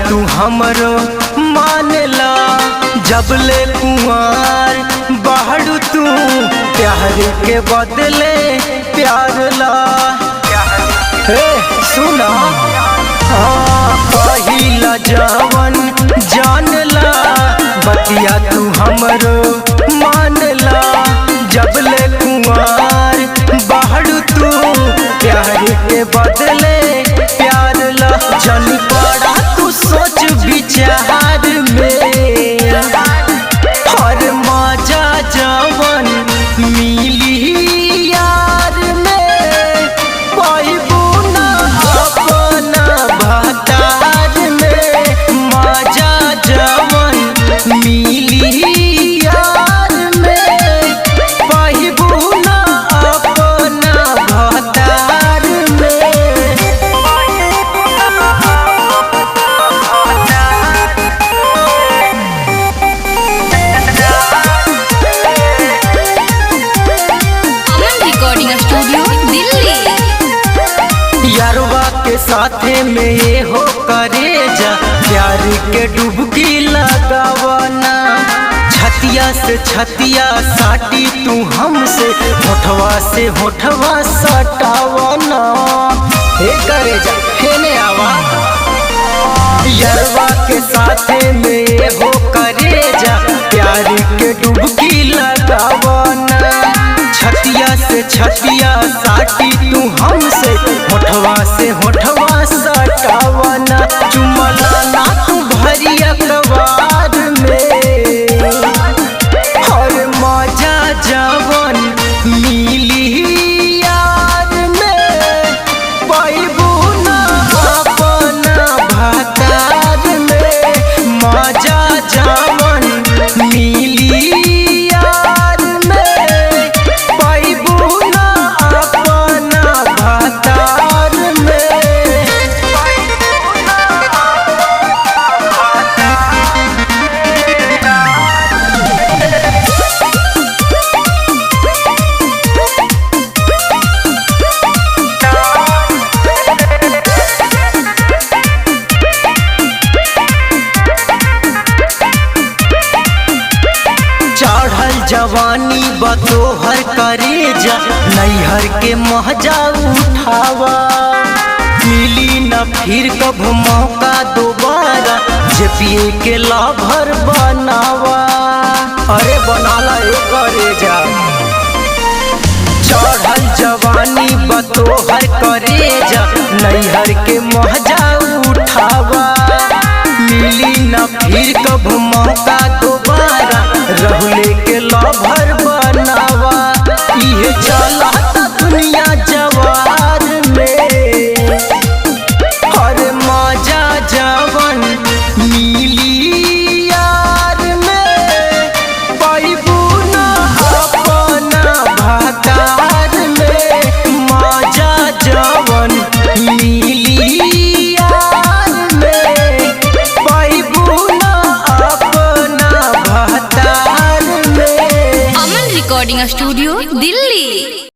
तू हमरो मानला, जब ले कुंवार बाहर तू प्यार के बदले प्यार ला। हे सुना पहिला जवन जानला, बतिया तू हमरो मानला, जब ले कुंवार बाहर तू प्यार के बदले प्यार ला। जन पड़ा तू सोच विचार में, हर मजा जवन मिली यार में, पाइबू ना अपना भतार में। मजा जवन मिली यार में, पाइबू ना अपना भतार में। Recording studio Delhi. यारवा के साथे में ये हो करे जा, प्यार के डुबकी लगावना। छतिया से छतिया साटी तू हमसे, होठवा से होठवा सटावना। हे करे जा हेने आवा, यारवा के साथे में ये हो करे जा, प्यार के डुबकी लगावना। छतिया से छतिया साटी तू हमसे, होठवा से होठवा सटावना। चुमला ना तू भरी अखबार में, हर मजा जवन मिली यार में, पाइबू ना अपना भतार में। मजा जवन मिली यार में, पाइबू ना अपना भतार में। चढ़ल जवानी बतोहर करे जा, नैहर के महजा उठावा। मिली न फिर कब मौका दोबारा, जे पिए के लाभर बनावा। अरे बनाला करे जा, चढ़ल जवानी बतोहर करे जा, नैहर के महजा उठावा। मिली न फिर कब मौका दोबारा, रहुले के लाभर बनावा। ये चला दुनिया जवार में, हर मजा जवन मिली यार में, पाइबू ना अपना भतार में। मजा जवन मिली यार में, पाइबू ना अपना भतार में। अमन रिकॉर्डिंग स्टूडियो दिल्ली।